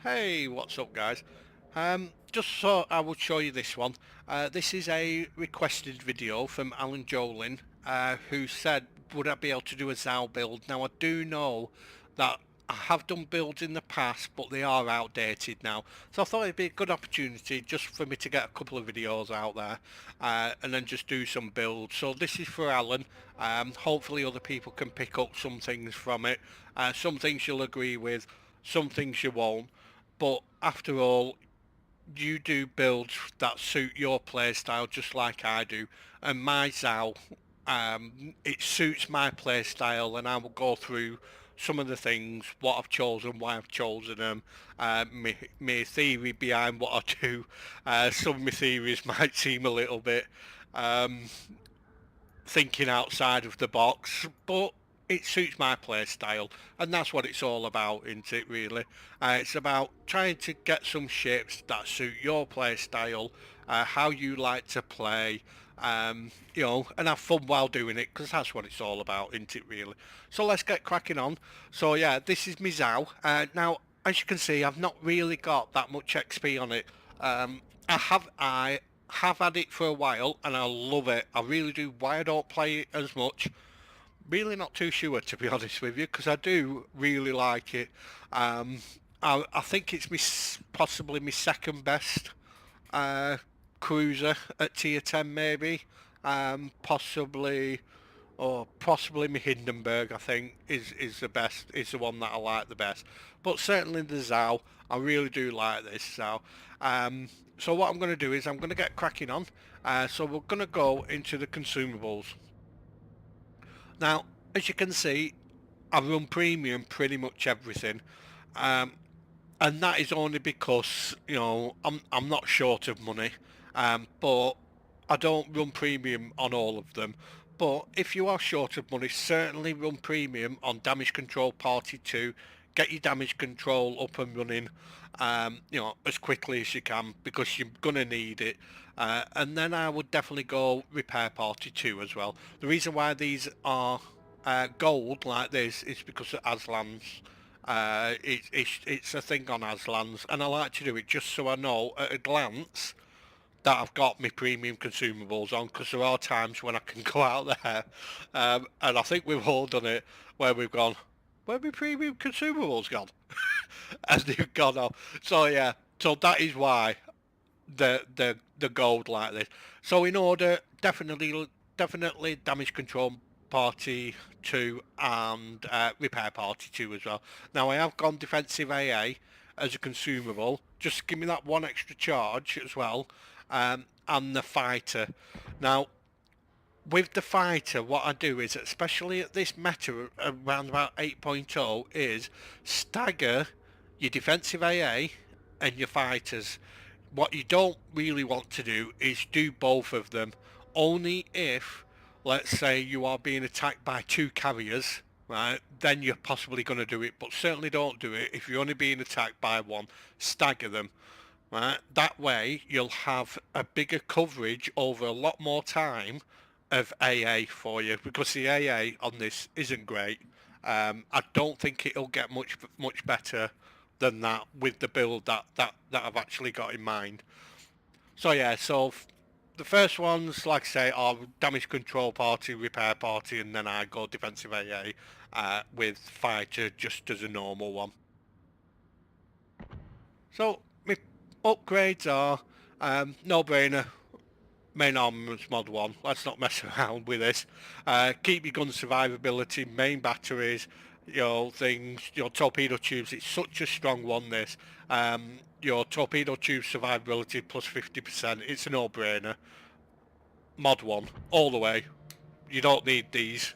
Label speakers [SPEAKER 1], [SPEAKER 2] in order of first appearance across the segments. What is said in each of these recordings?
[SPEAKER 1] Hey, what's up guys? Just so I would show you this one. This is a requested video from Alan Jolin, who said would I be able to do a Zal build. Now I do know that I have done builds in the past, but they are outdated now. So I thought it'd be a good opportunity just for me to get a couple of videos out there, and then just do some builds. So this is for Alan. Hopefully other people can pick up some things from it. Some things you'll agree with, some things you won't. But after all, you do builds that suit your play style just like I do. And my Zal, it suits my play style, and I will go through some of the things, what I've chosen, why I've chosen them, my theory behind what I do. Some of my theories might seem a little bit um, thinking outside of the box, but it suits my play style, and that's what it's all about, isn't it, really? It's about trying to get some ships that suit your play style, how you like to play, and have fun while doing it, because that's what it's all about, isn't it, really? So let's get cracking on. So yeah, this is my Zao. Now, as you can see, I've not really got that much XP on it. I have had it for a while and I love it. I really do. Why I don't play it as much, really not too sure, to be honest with you, because I do really like it. Um, I think it's possibly my second best uh, cruiser at tier 10 maybe. Possibly, or possibly my Hindenburg, I think is the best, is the one that I like the best. But certainly the Zao, I really do like this Zao. Um, so what I'm going to do is I'm going to get cracking on. So we're going to go into the consumables. Now, as you can see, I run premium pretty much everything. Um, and that is only because, I'm not short of money. But I don't run premium on all of them. But if you are short of money, certainly run premium on Damage Control Party 2. Get your damage control up and running, as quickly as you can, because you're going to need it. And then I would definitely go Repair Party 2 as well. The reason why these are gold like this is because of Aslan's. It's a thing on Aslan's, and I like to do it just so I know at a glance that I've got my premium consumables on, because there are times when I can go out there, and I think we've all done it, where we've gone, where my premium consumables gone? And they've gone off. So yeah, so that is why the gold like this. So in order, definitely damage control party 2 and repair party 2 as well. Now I have gone defensive AA as a consumable. Just give me that one extra charge as well, and the fighter. Now with the fighter, what I do is, especially at this meta around about 8.0, is stagger your defensive AA and your fighters. What you don't really want to do is do both of them, only if, let's say, you are being attacked by two carriers, right? Then you're possibly going to do it, but certainly don't do it if you're only being attacked by one. Stagger them, right? That way you'll have a bigger coverage over a lot more time of AA for you, because the AA on this isn't great. I don't think it'll get much better than that with the build that I've actually got in mind. So yeah, so the first ones, like I say, are damage control party, repair party, and then I go defensive AA with fighter just as a normal one. So my upgrades are no brainer. Main armaments mod 1, let's not mess around with this. Keep your gun survivability, main batteries, things, torpedo tubes. It's such a strong one, this. Your torpedo tube survivability plus 50%, it's a no-brainer. Mod 1 all the way. You don't need these.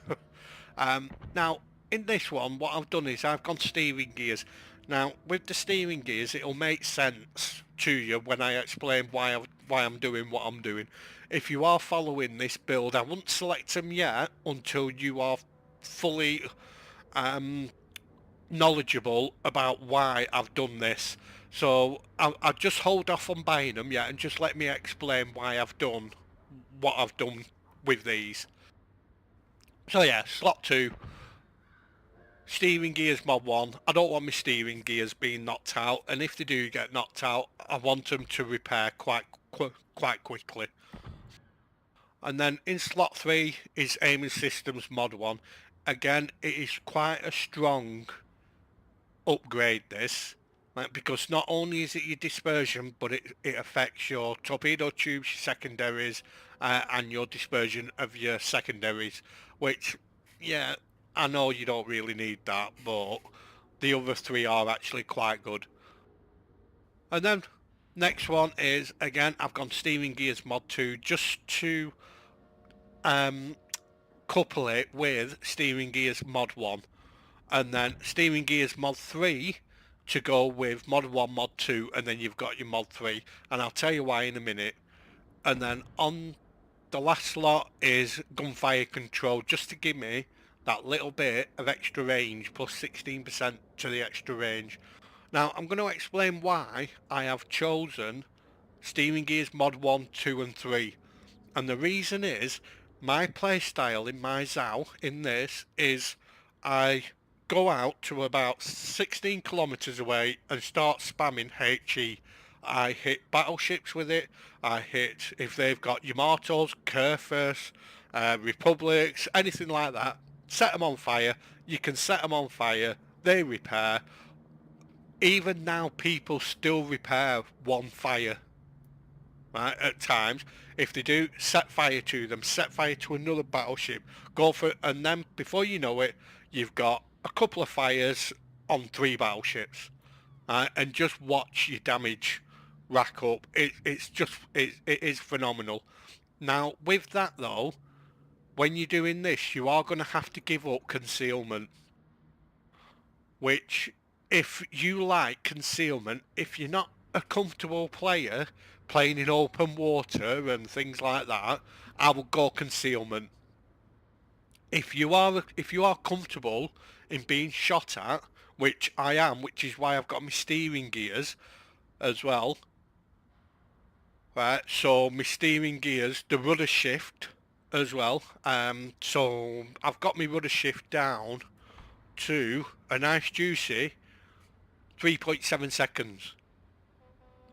[SPEAKER 1] Now in this one, what I've done is I've gone steering gears. Now with the steering gears, it'll make sense to you when I explain why I'm doing what I'm doing. If you are following this build, I won't select them yet until you are fully knowledgeable about why I've done this. So I'll just hold off on buying them yet, and just let me explain why I've done what I've done with these. So yeah, slot 2, Steering gears mod 1. I don't want my steering gears being knocked out, and if they do get knocked out, I want them to repair quite quickly. And then in slot 3 is aiming systems mod 1. Again, it is quite a strong upgrade, this, right? Because not only is it your dispersion, but it affects your torpedo tubes, your secondaries, and your dispersion of your secondaries, which, yeah, I know you don't really need that, but the other 3 are actually quite good. And then next one is, again, I've gone steering gears mod 2 just to couple it with steering gears mod 1, and then steering gears mod 3 to go with mod 1, mod 2, and then you've got your mod 3, and I'll tell you why in a minute. And then on the last slot is gunfire control, just to give me that little bit of extra range, plus 16% to the extra range. Now I'm going to explain why I have chosen steering gears mod 1, 2 and 3. And the reason is, my playstyle in my ZOW in this is I go out to about 16 kilometers away and start spamming HE. I hit battleships with it. I hit, if they've got Yamatos, Kerfus, Republics, anything like that, set them on fire. You can set them on fire. They repair. Even now, people still repair one fire, right, at times. If they do, set fire to them, set fire to another battleship, go for it, and then before you know it, you've got a couple of fires on 3 battleships, right, and just watch your damage rack up. It is phenomenal. Now with that though, when you're doing this, you are going to have to give up concealment, which, if you like concealment, if you're not a comfortable player playing in open water and things like that, I would go concealment. If you are comfortable in being shot at, which I am, which is why I've got my steering gears as well, right? So my steering gears, the rudder shift as well. So I've got my rudder shift down to a nice juicy 3.7 seconds.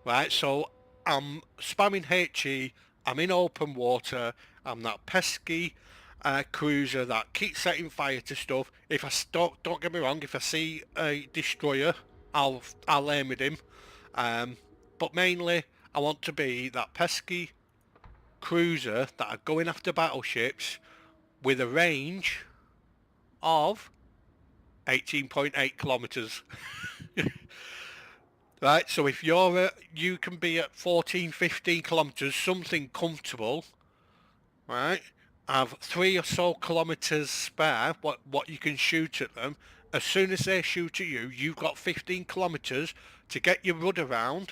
[SPEAKER 1] Right, so I'm spamming HE, I'm in open water, I'm that pesky cruiser that keeps setting fire to stuff. If I don't get me wrong, if I see a destroyer, I'll aim at him. But mainly, I want to be that pesky cruiser that are going after battleships with a range of 18.8 kilometers. Right, so if you can be at 14, 15 kilometers, something comfortable, right? Have 3 or so kilometers spare, what you can shoot at them. As soon as they shoot at you, you've got 15 kilometers to get your rudder round,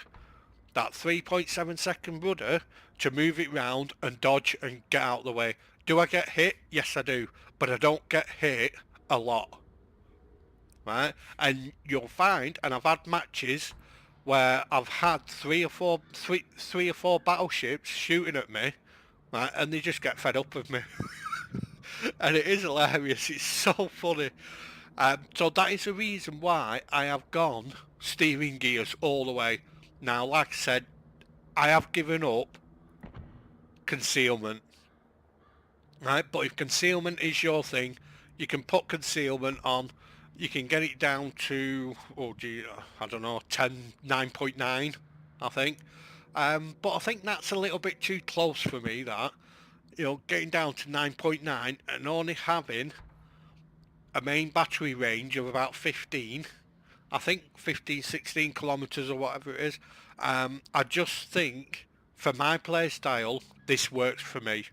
[SPEAKER 1] that 3.7 second rudder, to move it round and dodge and get out of the way. Do I get hit? Yes, I do, but I don't get hit a lot, right? And you'll find, and I've had matches where I've had three or four battleships shooting at me, right, and they just get fed up with me. And it is hilarious, it's so funny. So that is the reason why I have gone steering gears all the way. Now, like I said, I have given up concealment, right? But if concealment is your thing, you can put concealment on. You can get it down to, oh gee, I don't know, 9.9, I think. But I think that's a little bit too close for me, that. You know, getting down to 9.9 and only having a main battery range of about 15, I think 15, 16 kilometers or whatever it is. I just think, for my play style, this works for me.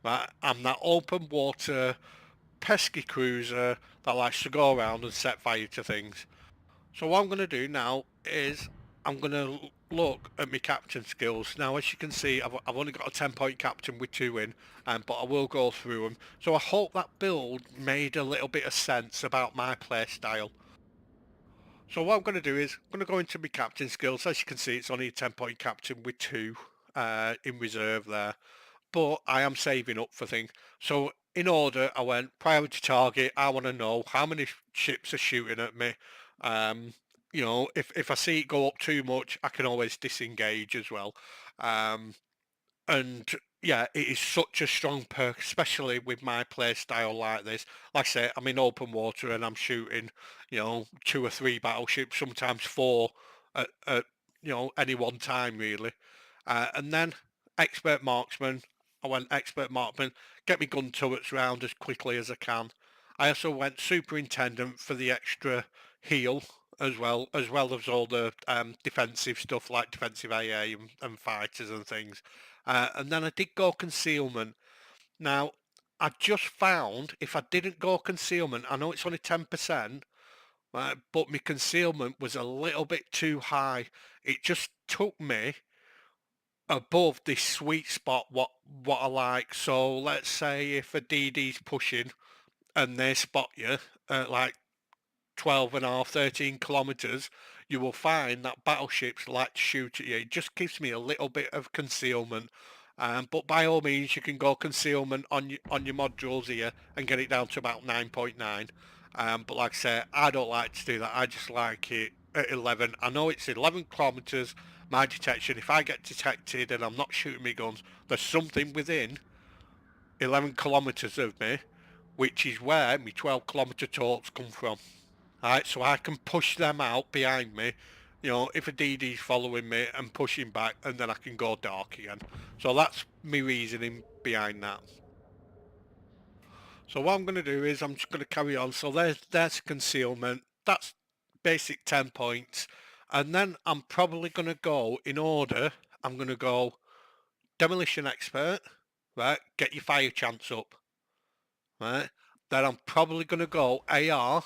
[SPEAKER 1] Right? I'm that open water, pesky cruiser that likes to go around and set fire to things. So what I'm going to do now is I'm going to look at my captain skills. Now, as you can see, I've only got a 10-point captain with 2 in, but I will go through them. So I hope that build made a little bit of sense about my play style. So what I'm going to do is I'm going to go into my captain skills. As you can see, it's only a 10-point captain with 2 in reserve there. But I am saving up for things. So in order, I went priority target. I want to know how many ships are shooting at me. Um, if I see it go up too much, I can always disengage as well. Um, and yeah, it is such a strong perk, especially with my play style like this. Like I say, I'm in open water and I'm shooting, 2 or 3 battleships, sometimes 4 at any one time really. And then expert marksman. I went expert marksman, get me gun turrets round as quickly as I can. I also went superintendent for the extra heal as well as all the defensive stuff like defensive AA and fighters and things. And then I did go concealment. Now, I just found if I didn't go concealment, I know it's only 10%, but my concealment was a little bit too high. It just took me above this sweet spot what I like. So let's say if a DD's pushing and they spot you at like 12 and a half, 13 kilometres, you will find that battleships like to shoot at you. It just gives me a little bit of concealment. But by all means, you can go concealment on your modules here and get it down to about 9.9. But like I say, I don't like to do that. I just like it at 11. I know it's 11 kilometres, my detection. If I get detected and I'm not shooting my guns, there's something within 11 kilometres of me, which is where my 12-kilometre torps come from. Right, so I can push them out behind me, if a DD's following me and pushing back, and then I can go dark again. So that's me reasoning behind that. So what I'm going to do is I'm just going to carry on. So there's concealment. That's basic 10 points. And then I'm probably going to go in order. I'm going to go demolition expert, right? Get your fire chance up, right? Then I'm probably going to go AR.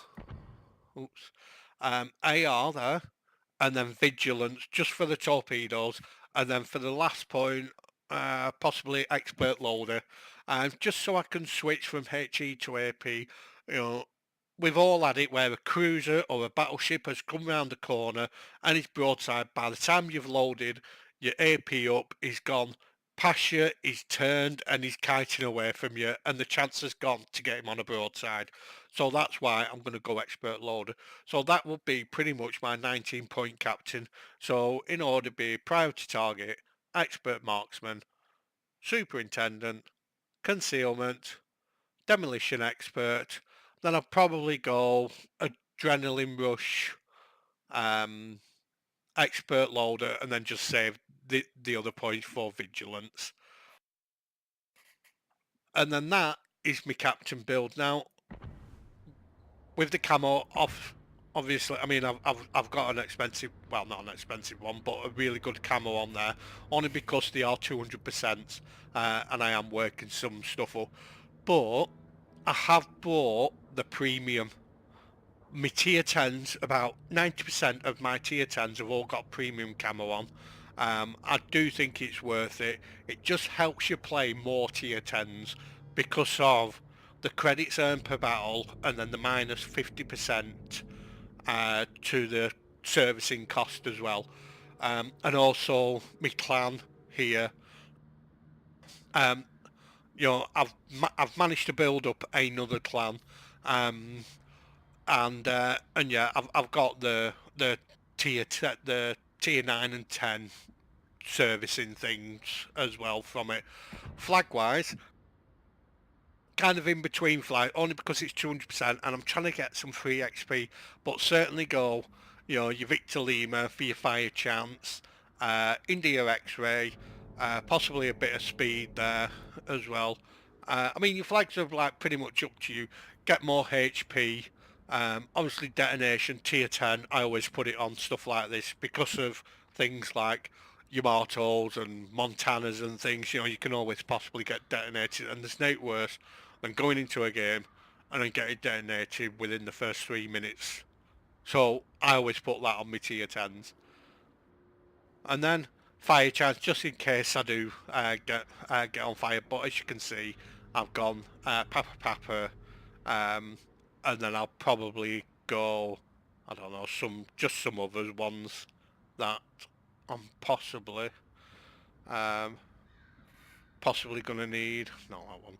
[SPEAKER 1] Oops. AR there, and then vigilance just for the torpedoes, and then for the last point, possibly expert loader, just so I can switch from HE to AP. You know, we've all had it where a cruiser or a battleship has come round the corner and it's broadside. By the time you've loaded your AP up, he's gone past you, he's turned and he's kiting away from you, and the chance has gone to get him on a broadside. So that's why I'm going to go expert loader. So that will be pretty much my 19-point captain. So in order be priority target, expert marksman, superintendent, concealment, demolition expert. Then I'll probably go adrenaline rush, um, expert loader, and then just save the other points for vigilance. And then that is my captain build. Now, with the camo off, obviously, I mean, I've got an expensive, well, not an expensive one, but a really good camo on there, only because they are 200%, and I am working some stuff up. But I have bought the premium. My tier 10s, about 90% of my tier 10s have all got premium camo on. I do think it's worth it. It just helps you play more tier 10s because of the credits earned per battle and then the minus 50% to the servicing cost as well. And also my clan here. Um, I've managed to build up another clan. Um, and yeah, I've got the the tier 9 and 10 servicing things as well from it. Flag wise, kind of in between flag, only because it's 200%, and I'm trying to get some free XP. But certainly go, your Victor Lima for your fire chance, India X-ray, possibly a bit of speed there as well. I mean, your flags are like pretty much up to you. Get more HP. Obviously, detonation tier 10. I always put it on stuff like this because of things like Yamatos and Montanas and things. You can always possibly get detonated, and there's no worse than going into a game and then getting detonated within the first 3 minutes. So I always put that on my tier 10s. And then fire chance, just in case I do get on fire. But as you can see, I've gone Papa Papa, and then I'll probably go, I don't know, some other ones that I'm um, possibly gonna need. Not that one.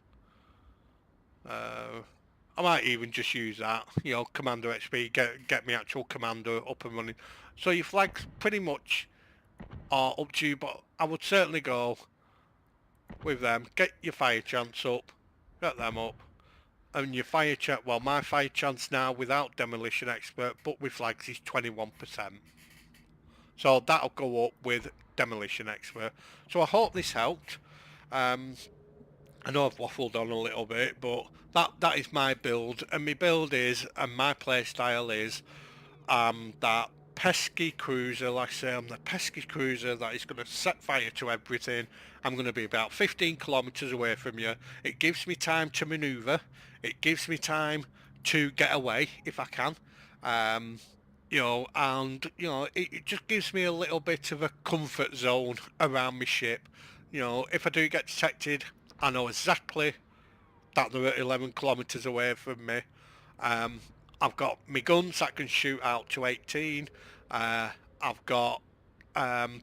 [SPEAKER 1] I might even just use that, you know, Commander XP, get me actual Commander up and running. So your flags pretty much are up to you, but I would certainly go with them. Get your fire chance up, get them up, and your fire chance, well, my fire chance now without Demolition Expert, but with flags is 21%. So that'll go up with Demolition Expert. So I hope this helped. I know I've waffled on a little bit, but that is my build, and my build is, and my play style is, that pesky cruiser. Like I say, I'm the pesky cruiser that is going to set fire to everything. I'm going to be about 15 kilometres away from you. It gives me time to manoeuvre. It gives me time to get away if I can. Um, you know, and you know, it just gives me a little bit of a comfort zone around my ship. You know, if I do get detected, I know exactly that they're at 11 kilometres away from me. Um, I've got my guns that can shoot out to 18. I've got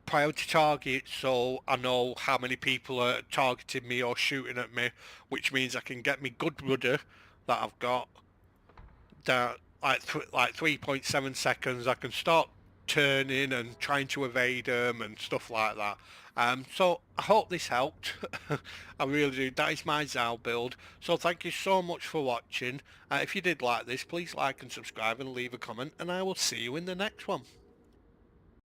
[SPEAKER 1] priority targets, so I know how many people are targeting me or shooting at me, which means I can get me good rudder that I've got that like 3.7 seconds. I can start turning and trying to evade them and stuff like that. So I hope this helped. I really do. That is my Zal build. So thank you so much for watching. If you did like this, please like and subscribe and leave a comment, and I will see you in the next one.